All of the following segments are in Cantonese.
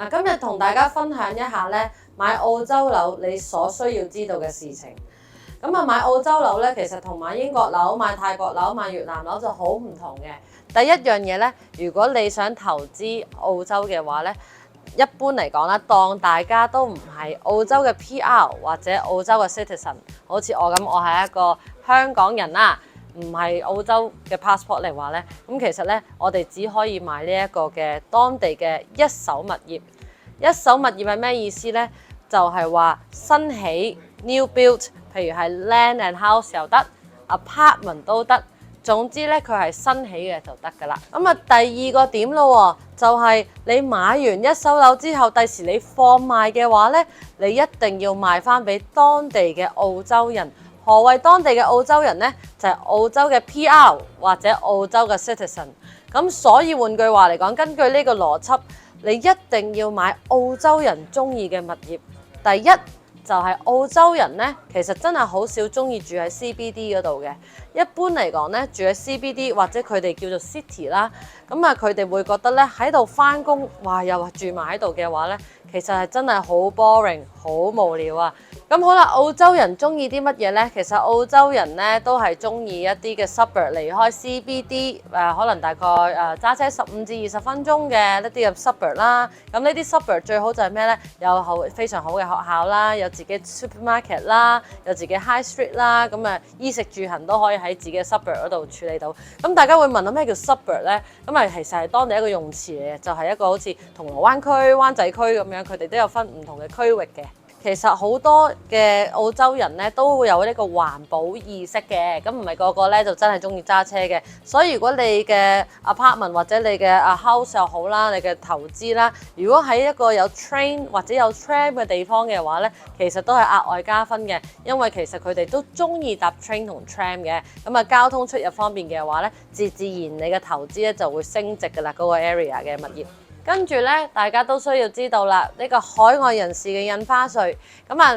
今日同大家分享一下咧，買澳洲樓你所需要知道嘅事情。買澳洲樓咧，其實同買英國樓、買泰國樓、買越南樓就好唔同嘅。第一樣嘢咧，如果你想投資澳洲嘅話咧，一般嚟講啦，當大家都唔係澳洲嘅 PR 或者澳洲嘅 citizen， 好似我咁，我係一個香港人啦，唔係澳洲嘅 passport 嚟話咧，咁其實咧，我哋只可以買呢一個嘅當地嘅一手物業。一手物業係咩意思咧？就係話新起 new build， 譬如係 land and house 又得 ，apartment 都得。總之咧，佢係新起嘅就得㗎啦。第二個點咯，就係你買完一手樓之後，第時你放賣嘅話咧，你一定要賣翻俾當地嘅澳洲人。何謂當地嘅澳洲人呢？就係澳洲嘅 PR 或者澳洲嘅 citizen。咁所以換句話嚟講，根據呢個邏輯，你一定要買澳洲人中意嘅物業。第一就係澳洲人呢，其實真係好少中意住喺 CBD 嗰度嘅。一般嚟講呢，住喺 CBD 或者佢哋叫做 city 啦，佢哋會覺得咧喺度返工，哇又住埋喺度嘅話咧，其實係真係好 boring， 好無聊啊！咁好啦，澳洲人中意啲乜嘢呢？其實澳洲人咧都係中意一啲嘅 suburb 離開 CBD， 可能大概揸車15至20分鐘嘅一啲嘅 suburb 啦。咁呢啲 suburb 最好就係咩呢？有非常好嘅學校啦，有自己 supermarket 啦，有自己 high street 啦，衣食住行都可以喺自己嘅 suburb 嗰度處理到。咁大家會問到咩叫 suburb 呢？其實係當地一個用詞嚟嘅，就係一個好似銅鑼灣區、灣仔區咁樣，佢哋都有分唔同嘅區域嘅。其實好多嘅澳洲人咧都會有呢個環保意識嘅，咁唔係個個咧就真係中意揸車嘅。所以如果你嘅 apartment 或者你嘅house 又好啦，你嘅投資啦，如果喺一個有 train 或者有 tram 嘅地方嘅話咧，其實都係額外加分嘅，因為其實佢哋都中意搭 train 同 tram 嘅。交通出入方便嘅話咧，自然你嘅投資咧就會升值㗎啦，嗰個 area 嘅物業。跟住咧，大家都需要知道啦，呢個海外人士嘅印花稅。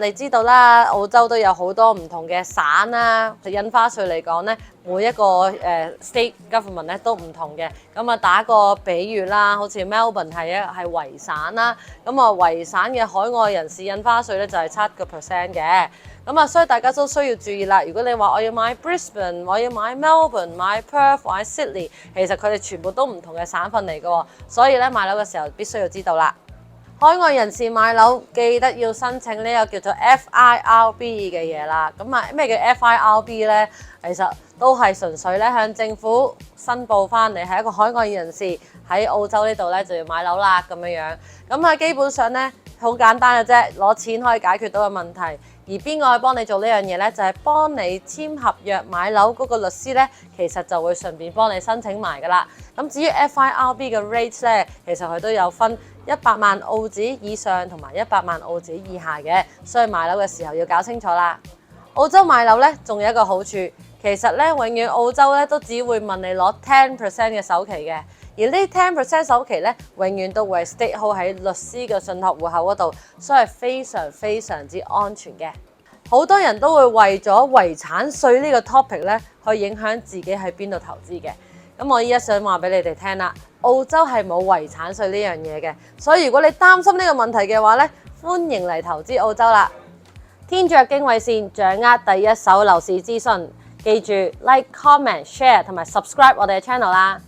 你知道啦，澳洲都有好多唔同嘅省啦。印花稅嚟講咧，每一個state government 咧都唔同嘅。打個比喻啦，好似 Melbourne 係維省啦。維省嘅海外人士印花稅咧就係7%嘅。所以大家都需要注意啦。如果你話我要買 Brisbane， 我要買 Melbourne， 買 Perth 或者 Sydney， 其實佢哋全部都唔同嘅省份嚟嘅，所以咧買樓嘅時候必須要知道啦。海外人士買樓記得要申請呢個叫做 FIRB 嘅嘢啦。咩叫 FIRB 咧？其實都係純粹咧向政府申報翻你係一個海外人士喺澳洲呢度咧就要買樓啦咁樣樣。基本上咧好簡單嘅啫，攞錢可以解決到嘅問題。而邊個去幫你做呢樣嘢呢？就係幫你簽合約買樓嗰個律師呢，其實就會順便幫你申請埋噶啦。至於 FIRB 嘅 rate 呢，其實佢都有分100萬澳紙以上同埋100萬澳紙以下嘅，所以買樓嘅時候要搞清楚啦。澳洲買樓呢，仲有一個好處，其實呢，永遠澳洲呢都只會問你攞10% 嘅首期嘅。而呢10% 首期咧，永遠都會係 stay hold 喺律師嘅信託戶口嗰度，所以係非常非常之安全嘅。好多人都會為咗遺產稅呢個 topic 咧，去影響自己喺邊度投資嘅。我依家想話俾你哋聽啦，澳洲係冇遺產稅呢樣嘢嘅，所以如果你擔心呢個問題嘅話咧，歡迎嚟投資澳洲啦。天著經緯線，掌握第一手樓市資訊，記住 like、comment、share 同埋 subscribe 我哋嘅 channel 啦。